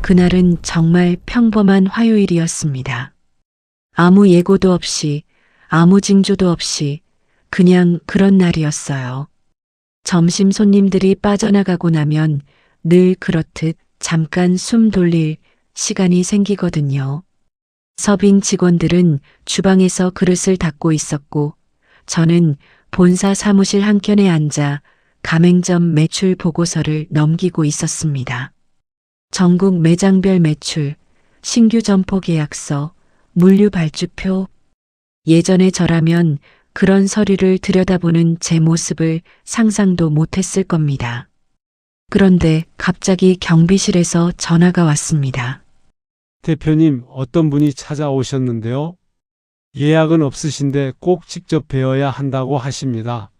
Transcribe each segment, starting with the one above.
그날은 정말 평범한 화요일이었습니다. 아무 예고도 없이, 아무 징조도 없이 그냥 그런 날이었어요. 점심 손님들이 빠져나가고 나면 늘 그렇듯 잠깐 숨 돌릴 시간이 생기거든요. 서빙 직원들은 주방에서 그릇을 닦고 있었고 저는 본사 사무실 한켠에 앉아 가맹점 매출 보고서를 넘기고 있었습니다. 전국 매장별 매출, 신규 점포 계약서, 물류 발주표. 예전에 저라면 그런 서류를 들여다보는 제 모습을 상상도 못했을 겁니다. 그런데 갑자기 경비실에서 전화가 왔습니다. 대표님, 어떤 분이 찾아오셨는데요. 예약은 없으신데 꼭 직접 뵈어야 한다고 하십니다.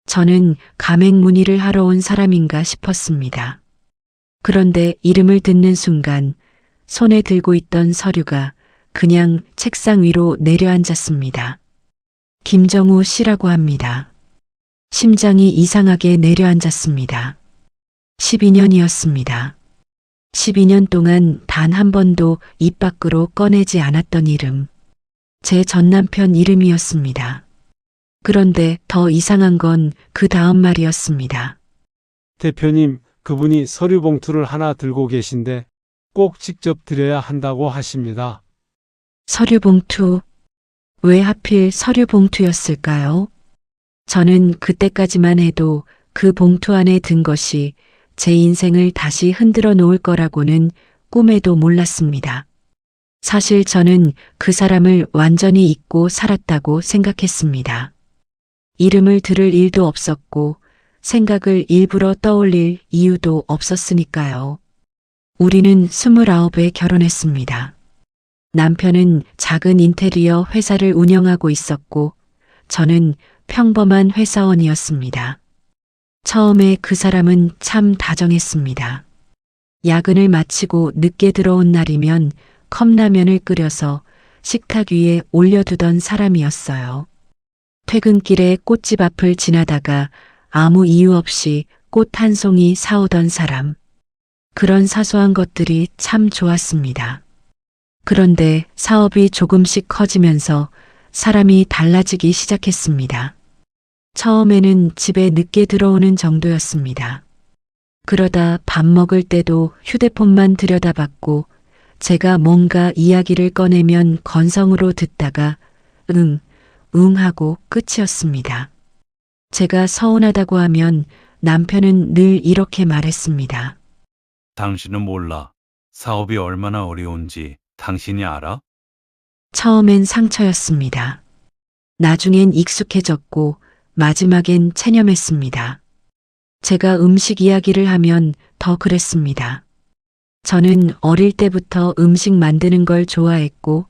저는 가맹 문의를 하러 온 사람인가 싶었습니다. 그런데 이름을 듣는 순간 손에 들고 있던 서류가 그냥 책상 위로 내려앉았습니다. 김정우 씨라고 합니다. 심장이 이상하게 내려앉았습니다. 12년이었습니다. 12년 동안 단 한 번도 입 밖으로 꺼내지 않았던 이름. 제 전남편 이름이었습니다. 그런데 더 이상한 건 그 다음 말이었습니다. 대표님, 그분이 서류 봉투를 하나 들고 계신데 꼭 직접 드려야 한다고 하십니다. 서류 봉투. 왜 하필 서류 봉투였을까요? 저는 그때까지만 해도 그 봉투 안에 든 것이 제 인생을 다시 흔들어 놓을 거라고는 꿈에도 몰랐습니다. 사실 저는 그 사람을 완전히 잊고 살았다고 생각했습니다. 이름을 들을 일도 없었고 생각을 일부러 떠올릴 이유도 없었으니까요. 우리는 29에 결혼했습니다. 남편은 작은 인테리어 회사를 운영하고 있었고 저는 평범한 회사원이었습니다. 처음에 그 사람은 참 다정했습니다. 야근을 마치고 늦게 들어온 날이면 컵라면을 끓여서 식탁 위에 올려두던 사람이었어요. 퇴근길에 꽃집 앞을 지나다가 아무 이유 없이 꽃 한 송이 사오던 사람. 그런 사소한 것들이 참 좋았습니다. 그런데 사업이 조금씩 커지면서 사람이 달라지기 시작했습니다. 처음에는 집에 늦게 들어오는 정도였습니다. 그러다 밥 먹을 때도 휴대폰만 들여다봤고 제가 뭔가 이야기를 꺼내면 건성으로 듣다가 응 하고 끝이었습니다. 제가 서운하다고 하면 남편은 늘 이렇게 말했습니다. 당신은 몰라. 사업이 얼마나 어려운지 당신이 알아? 처음엔 상처였습니다. 나중엔 익숙해졌고 마지막엔 체념했습니다. 제가 음식 이야기를 하면 더 그랬습니다. 저는 어릴 때부터 음식 만드는 걸 좋아했고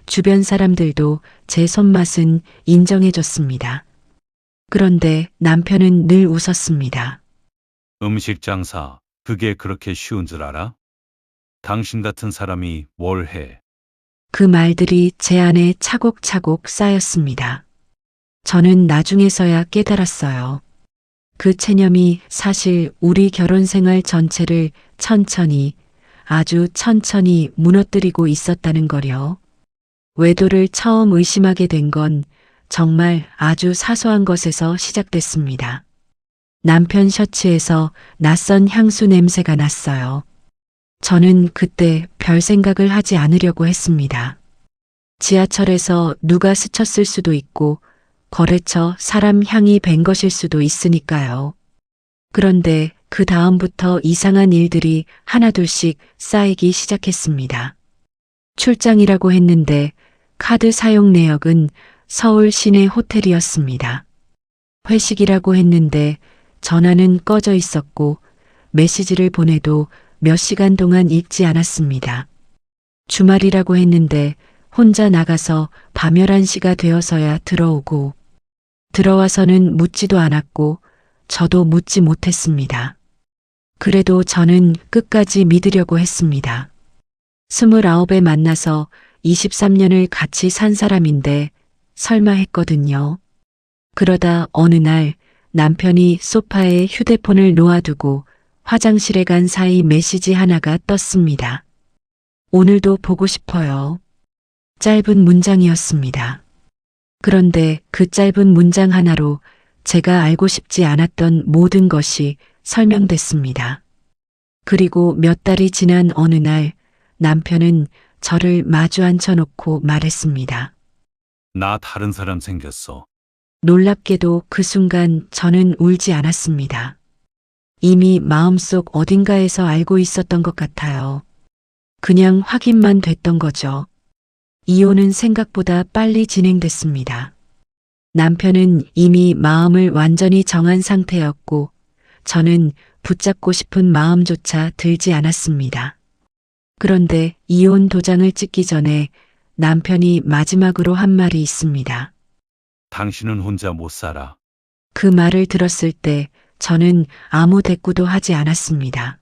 주변 사람들도 제 손맛은 인정해줬습니다. 그런데 남편은 늘 웃었습니다. 음식 장사, 그게 그렇게 쉬운 줄 알아? 당신 같은 사람이 뭘 해? 그 말들이 제 안에 차곡차곡 쌓였습니다. 저는 나중에서야 깨달았어요. 그 체념이 사실 우리 결혼 생활 전체를 천천히, 아주 천천히 무너뜨리고 있었다는 거요. 외도를 처음 의심하게 된 건 정말 아주 사소한 것에서 시작됐습니다. 남편 셔츠에서 낯선 향수 냄새가 났어요. 저는 그때 별 생각을 하지 않으려고 했습니다. 지하철에서 누가 스쳤을 수도 있고 거래처 사람 향이 밴 것일 수도 있으니까요. 그런데 그 다음부터 이상한 일들이 하나둘씩 쌓이기 시작했습니다. 출장이라고 했는데 카드 사용 내역은 서울 시내 호텔이었습니다. 회식이라고 했는데 전화는 꺼져 있었고 메시지를 보내도 몇 시간 동안 읽지 않았습니다. 주말이라고 했는데 혼자 나가서 밤 11시가 되어서야 들어오고 들어와서는 묻지도 않았고 저도 묻지 못했습니다. 그래도 저는 끝까지 믿으려고 했습니다. 29에 만나서 23년을 같이 산 사람인데 설마 했거든요. 그러다 어느 날 남편이 소파에 휴대폰을 놓아두고 화장실에 간 사이 메시지 하나가 떴습니다. 오늘도 보고 싶어요. 짧은 문장이었습니다. 그런데 그 짧은 문장 하나로 제가 알고 싶지 않았던 모든 것이 설명됐습니다. 그리고 몇 달이 지난 어느 날 남편은 저를 마주 앉혀놓고 말했습니다. 나 다른 사람 생겼어. 놀랍게도 그 순간 저는 울지 않았습니다. 이미 마음속 어딘가에서 알고 있었던 것 같아요. 그냥 확인만 됐던 거죠. 이혼은 생각보다 빨리 진행됐습니다. 남편은 이미 마음을 완전히 정한 상태였고 저는 붙잡고 싶은 마음조차 들지 않았습니다. 그런데 이혼 도장을 찍기 전에 남편이 마지막으로 한 말이 있습니다. 당신은 혼자 못 살아. 그 말을 들었을 때 저는 아무 대꾸도 하지 않았습니다.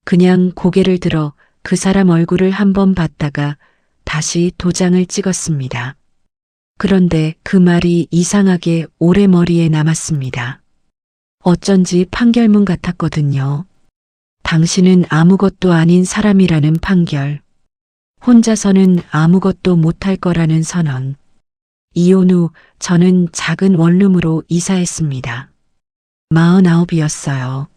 그냥 고개를 들어 그 사람 얼굴을 한번 봤다가 다시 도장을 찍었습니다. 그런데 그 말이 이상하게 오래 머리에 남았습니다. 어쩐지 판결문 같았거든요. 당신은 아무것도 아닌 사람이라는 판결. 혼자서는 아무것도 못할 거라는 선언. 이혼 후 저는 작은 원룸으로 이사했습니다. 49이었어요.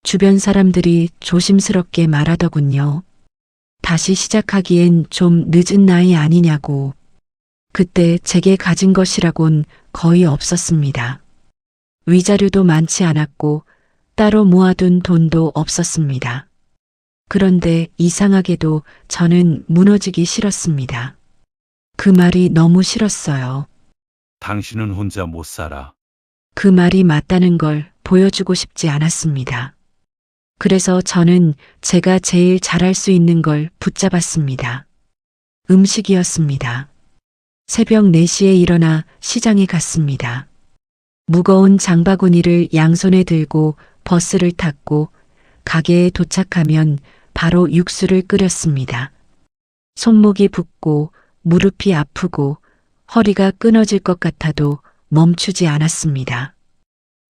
주변 사람들이 조심스럽게 말하더군요. 다시 시작하기엔 좀 늦은 나이 아니냐고. 그때 제게 가진 것이라곤 거의 없었습니다. 위자료도 많지 않았고 따로 모아둔 돈도 없었습니다. 그런데 이상하게도 저는 무너지기 싫었습니다. 그 말이 너무 싫었어요. 당신은 혼자 못 살아. 그 말이 맞다는 걸 보여주고 싶지 않았습니다. 그래서 저는 제가 제일 잘할 수 있는 걸 붙잡았습니다. 음식이었습니다. 새벽 4시에 일어나 시장에 갔습니다. 무거운 장바구니를 양손에 들고 버스를 탔고 가게에 도착하면 바로 육수를 끓였습니다. 손목이 붓고 무릎이 아프고 허리가 끊어질 것 같아도 멈추지 않았습니다.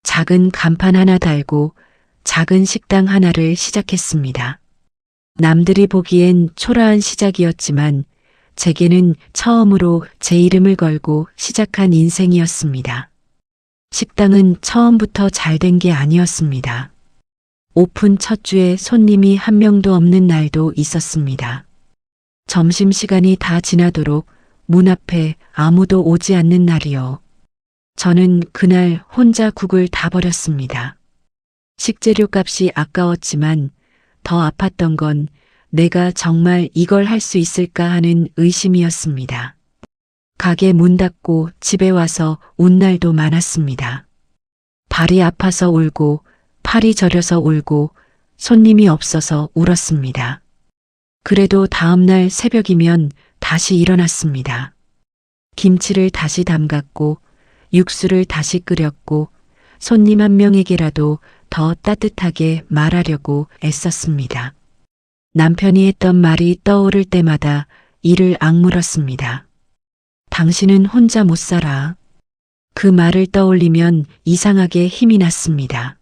작은 간판 하나 달고 작은 식당 하나를 시작했습니다. 남들이 보기엔 초라한 시작이었지만 제게는 처음으로 제 이름을 걸고 시작한 인생이었습니다. 식당은 처음부터 잘 된 게 아니었습니다. 오픈 첫 주에 손님이 한 명도 없는 날도 있었습니다. 점심시간이 다 지나도록 문 앞에 아무도 오지 않는 날이요. 저는 그날 혼자 국을 다 버렸습니다. 식재료 값이 아까웠지만 더 아팠던 건 내가 정말 이걸 할 수 있을까 하는 의심이었습니다. 가게 문 닫고 집에 와서 운 날도 많았습니다. 발이 아파서 울고 팔이 저려서 울고 손님이 없어서 울었습니다. 그래도 다음날 새벽이면 다시 일어났습니다. 김치를 다시 담갔고 육수를 다시 끓였고 손님 한 명에게라도 더 따뜻하게 말하려고 애썼습니다. 남편이 했던 말이 떠오를 때마다 이를 악물었습니다. 당신은 혼자 못 살아. 그 말을 떠올리면 이상하게 힘이 났습니다.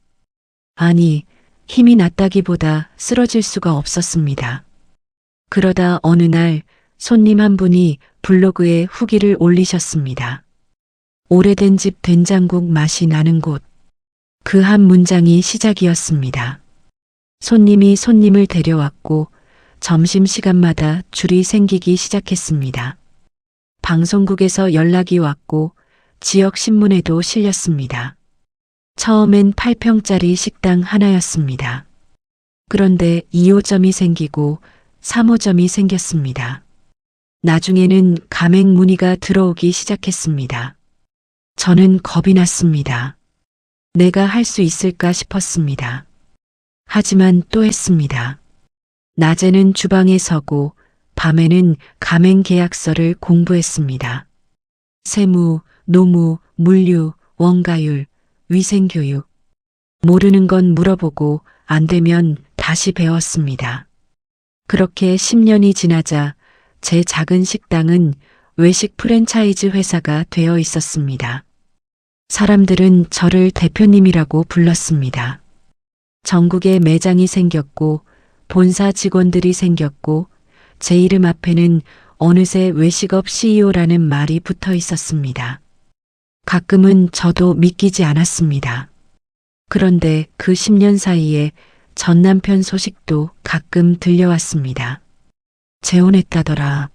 아니, 힘이 났다기보다 쓰러질 수가 없었습니다. 그러다 어느 날 손님 한 분이 블로그에 후기를 올리셨습니다. 오래된 집 된장국 맛이 나는 곳. 그 한 문장이 시작이었습니다. 손님이 손님을 데려왔고 점심시간마다 줄이 생기기 시작했습니다. 방송국에서 연락이 왔고 지역 신문에도 실렸습니다. 처음엔 8평짜리 식당 하나였습니다. 그런데 2호점이 생기고 3호점이 생겼습니다. 나중에는 가맹 문의가 들어오기 시작했습니다. 저는 겁이 났습니다. 내가 할 수 있을까 싶었습니다. 하지만 또 했습니다. 낮에는 주방에 서고 밤에는 가맹 계약서를 공부했습니다. 세무, 노무, 물류, 원가율, 위생교육. 모르는 건 물어보고 안 되면 다시 배웠습니다. 그렇게 10년이 지나자 제 작은 식당은 외식 프랜차이즈 회사가 되어 있었습니다. 사람들은 저를 대표님이라고 불렀습니다. 전국에 매장이 생겼고 본사 직원들이 생겼고 제 이름 앞에는 어느새 외식업 CEO라는 말이 붙어 있었습니다. 가끔은 저도 믿기지 않았습니다. 그런데 그 10년 사이에 전 남편 소식도 가끔 들려왔습니다. 재혼했다더라.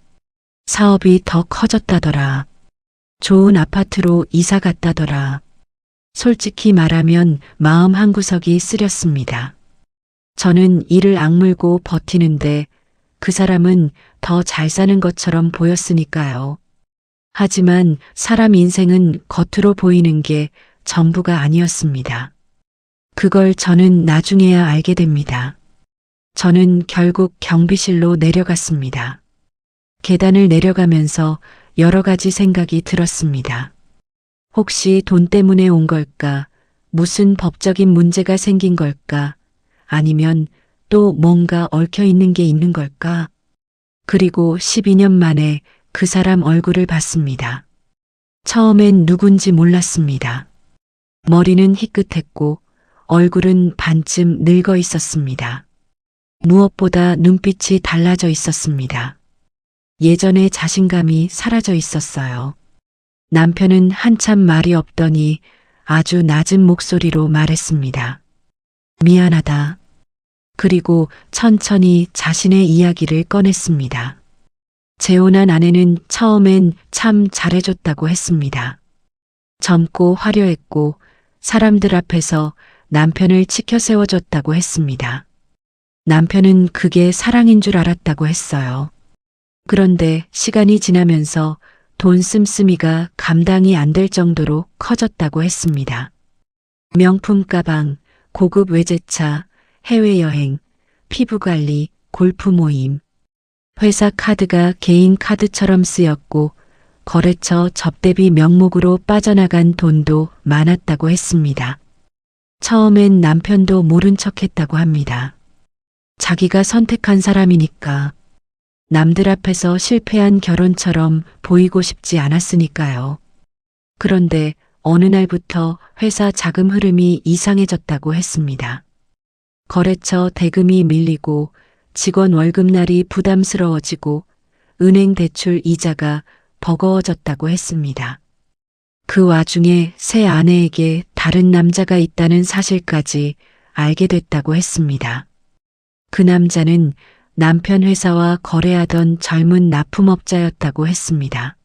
사업이 더 커졌다더라. 좋은 아파트로 이사 갔다더라. 솔직히 말하면 마음 한구석이 쓰렸습니다. 저는 이를 악물고 버티는데 그 사람은 더 잘 사는 것처럼 보였으니까요. 하지만 사람 인생은 겉으로 보이는 게 전부가 아니었습니다. 그걸 저는 나중에야 알게 됩니다. 저는 결국 경비실로 내려갔습니다. 계단을 내려가면서 여러 가지 생각이 들었습니다. 혹시 돈 때문에 온 걸까? 무슨 법적인 문제가 생긴 걸까? 아니면 또 뭔가 얽혀 있는 게 있는 걸까? 그리고 12년 만에 그 사람 얼굴을 봤습니다. 처음엔 누군지 몰랐습니다. 머리는 희끗했고 얼굴은 반쯤 늙어 있었습니다. 무엇보다 눈빛이 달라져 있었습니다. 예전의 자신감이 사라져 있었어요. 남편은 한참 말이 없더니 아주 낮은 목소리로 말했습니다. 미안하다. 그리고 천천히 자신의 이야기를 꺼냈습니다. 재혼한 아내는 처음엔 참 잘해줬다고 했습니다. 젊고 화려했고 사람들 앞에서 남편을 치켜 세워줬다고 했습니다. 남편은 그게 사랑인 줄 알았다고 했어요. 그런데 시간이 지나면서 돈 씀씀이가 감당이 안 될 정도로 커졌다고 했습니다. 명품 가방, 고급 외제차, 해외여행, 피부관리, 골프 모임. 회사 카드가 개인 카드처럼 쓰였고 거래처 접대비 명목으로 빠져나간 돈도 많았다고 했습니다. 처음엔 남편도 모른 척했다고 합니다. 자기가 선택한 사람이니까. 남들 앞에서 실패한 결혼처럼 보이고 싶지 않았으니까요. 그런데 어느 날부터 회사 자금 흐름이 이상해졌다고 했습니다. 거래처 대금이 밀리고 직원 월급날이 부담스러워지고 은행 대출 이자가 버거워졌다고 했습니다. 그 와중에 새 아내에게 다른 남자가 있다는 사실까지 알게 됐다고 했습니다. 그 남자는 남편 회사와 거래하던 젊은 납품업자였다고 했습니다.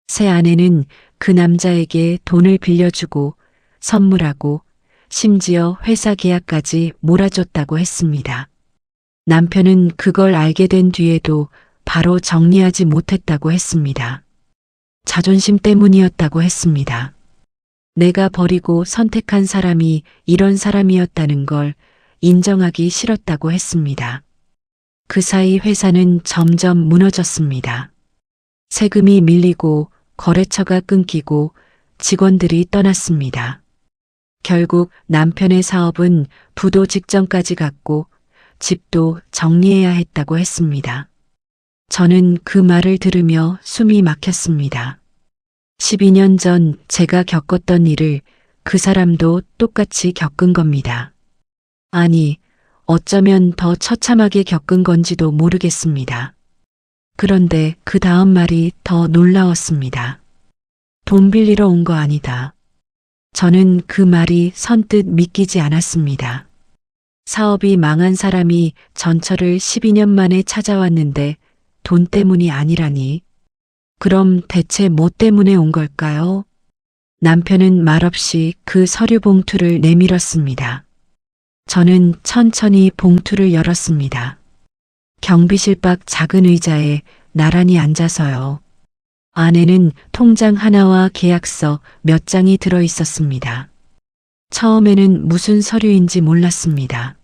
새 아내는 그 남자에게 돈을 빌려주고 선물하고 심지어 회사 계약까지 몰아줬다고 했습니다. 남편은 그걸 알게 된 뒤에도 바로 정리하지 못했다고 했습니다. 자존심 때문이었다고 했습니다. 내가 버리고 선택한 사람이 이런 사람이었다는 걸 인정하기 싫었다고 했습니다. 그 사이 회사는 점점 무너졌습니다. 세금이 밀리고 거래처가 끊기고 직원들이 떠났습니다. 결국 남편의 사업은 부도 직전까지 갔고 집도 정리해야 했다고 했습니다. 저는 그 말을 들으며 숨이 막혔습니다. 12년 전 제가 겪었던 일을 그 사람도 똑같이 겪은 겁니다. 아니, 어쩌면 더 처참하게 겪은 건지도 모르겠습니다. 그런데 그 다음 말이 더 놀라웠습니다. 돈 빌리러 온 거 아니다. 저는 그 말이 선뜻 믿기지 않았습니다. 사업이 망한 사람이 전철을 12년 만에 찾아왔는데 돈 때문이 아니라니. 그럼 대체 뭐 때문에 온 걸까요? 남편은 말없이 그 서류 봉투를 내밀었습니다. 저는 천천히 봉투를 열었습니다. 경비실 밖 작은 의자에 나란히 앉아서요. 안에는 통장 하나와 계약서 몇 장이 들어 있었습니다. 처음에는 무슨 서류인지 몰랐습니다.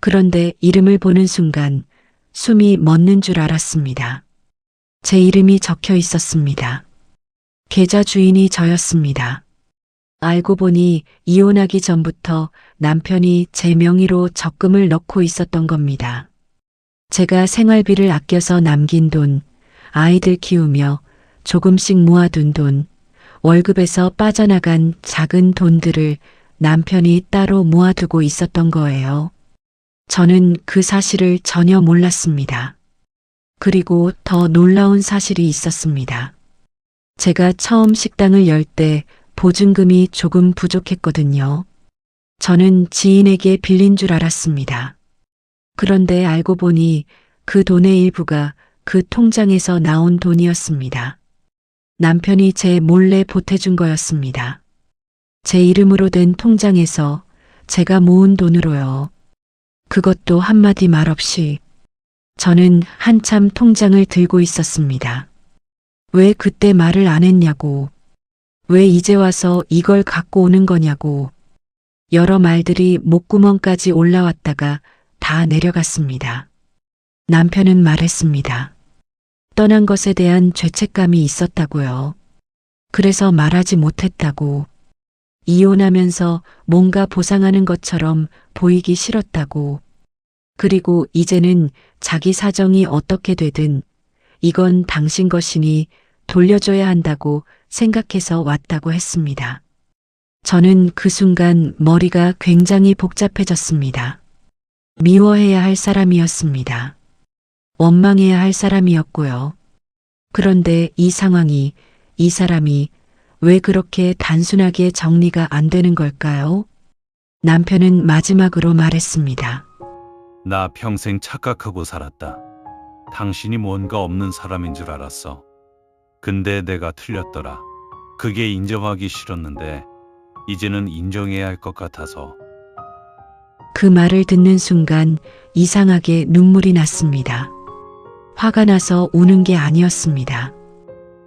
그런데 이름을 보는 순간 숨이 멎는 줄 알았습니다. 제 이름이 적혀 있었습니다. 계좌 주인이 저였습니다. 알고 보니 이혼하기 전부터 남편이 제 명의로 적금을 넣고 있었던 겁니다. 제가 생활비를 아껴서 남긴 돈, 아이들 키우며 조금씩 모아둔 돈, 월급에서 빠져나간 작은 돈들을 남편이 따로 모아두고 있었던 거예요. 저는 그 사실을 전혀 몰랐습니다. 그리고 더 놀라운 사실이 있었습니다. 제가 처음 식당을 열 때 보증금이 조금 부족했거든요. 저는 지인에게 빌린 줄 알았습니다. 그런데 알고 보니 그 돈의 일부가 그 통장에서 나온 돈이었습니다. 남편이 제 몰래 보태준 거였습니다. 제 이름으로 된 통장에서 제가 모은 돈으로요. 그것도 한마디 말 없이. 저는 한참 통장을 들고 있었습니다. 왜 그때 말을 안 했냐고. 왜 이제 와서 이걸 갖고 오는 거냐고. 여러 말들이 목구멍까지 올라왔다가 다 내려갔습니다. 남편은 말했습니다. 떠난 것에 대한 죄책감이 있었다고요. 그래서 말하지 못했다고. 이혼하면서 뭔가 보상하는 것처럼 보이기 싫었다고. 그리고 이제는 자기 사정이 어떻게 되든 이건 당신 것이니 돌려줘야 한다고 생각해서 왔다고 했습니다. 저는 그 순간 머리가 굉장히 복잡해졌습니다. 미워해야 할 사람이었습니다. 원망해야 할 사람이었고요. 그런데 이 상황이, 이 사람이 왜 그렇게 단순하게 정리가 안 되는 걸까요? 남편은 마지막으로 말했습니다. 나 평생 착각하고 살았다. 당신이 뭔가 없는 사람인 줄 알았어. 근데 내가 틀렸더라. 그게 인정하기 싫었는데 이제는 인정해야 할 것 같아서. 그 말을 듣는 순간 이상하게 눈물이 났습니다. 화가 나서 우는 게 아니었습니다.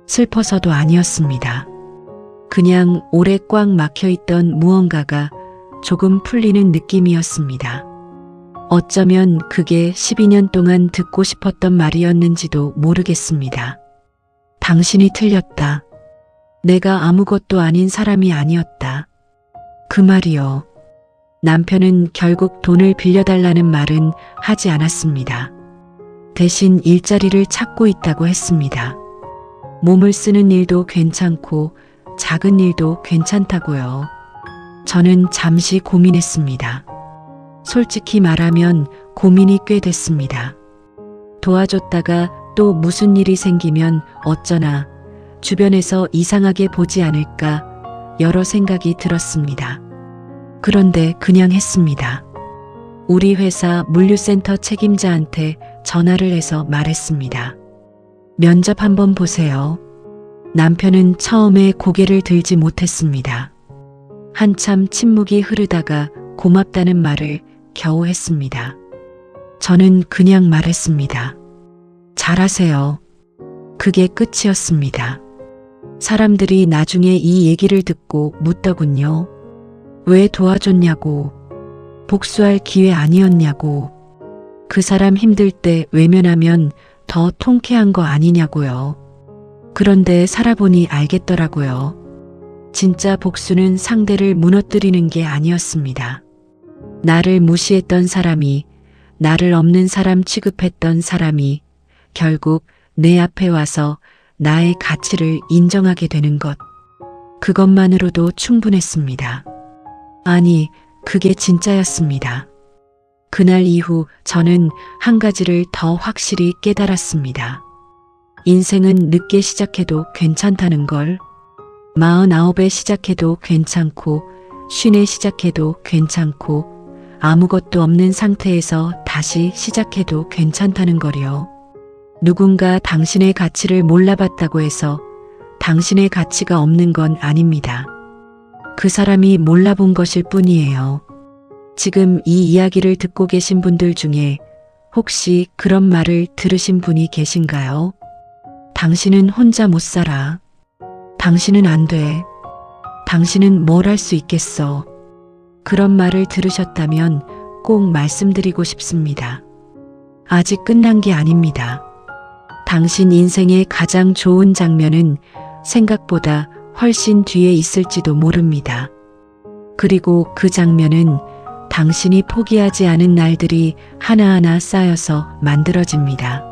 슬퍼서도 아니었습니다. 그냥 오래 꽉 막혀있던 무언가가 조금 풀리는 느낌이었습니다. 어쩌면 그게 12년 동안 듣고 싶었던 말이었는지도 모르겠습니다. 당신이 틀렸다. 내가 아무것도 아닌 사람이 아니었다. 그 말이요. 남편은 결국 돈을 빌려달라는 말은 하지 않았습니다. 대신 일자리를 찾고 있다고 했습니다. 몸을 쓰는 일도 괜찮고 작은 일도 괜찮다고요. 저는 잠시 고민했습니다. 솔직히 말하면 고민이 꽤 됐습니다. 도와줬다가 또 무슨 일이 생기면 어쩌나 주변에서 이상하게 보지 않을까 여러 생각이 들었습니다. 그런데 그냥 했습니다. 우리 회사 물류센터 책임자한테 전화를 해서 말했습니다. 면접 한번 보세요. 남편은 처음에 고개를 들지 못했습니다. 한참 침묵이 흐르다가 고맙다는 말을 겨우 했습니다. 저는 그냥 말했습니다. 잘하세요. 그게 끝이었습니다. 사람들이 나중에 이 얘기를 듣고 묻더군요. 왜 도와줬냐고. 복수할 기회 아니었냐고. 그 사람 힘들 때 외면하면 더 통쾌한 거 아니냐고요. 그런데 살아보니 알겠더라고요. 진짜 복수는 상대를 무너뜨리는 게 아니었습니다. 나를 무시했던 사람이, 나를 없는 사람 취급했던 사람이 결국 내 앞에 와서 나의 가치를 인정하게 되는 것. 그것만으로도 충분했습니다. 아니, 그게 진짜였습니다. 그날 이후 저는 한 가지를 더 확실히 깨달았습니다. 인생은 늦게 시작해도 괜찮다는 걸. 49에 시작해도 괜찮고 50에 시작해도 괜찮고 아무것도 없는 상태에서 다시 시작해도 괜찮다는 거요. 누군가 당신의 가치를 몰라봤다고 해서 당신의 가치가 없는 건 아닙니다. 그 사람이 몰라본 것일 뿐이에요. 지금 이 이야기를 듣고 계신 분들 중에 혹시 그런 말을 들으신 분이 계신가요? 당신은 혼자 못 살아. 당신은 안 돼. 당신은 뭘 할 수 있겠어. 그런 말을 들으셨다면 꼭 말씀드리고 싶습니다. 아직 끝난 게 아닙니다. 당신 인생의 가장 좋은 장면은 생각보다 훨씬 뒤에 있을지도 모릅니다. 그리고 그 장면은 당신이 포기하지 않은 날들이 하나하나 쌓여서 만들어집니다.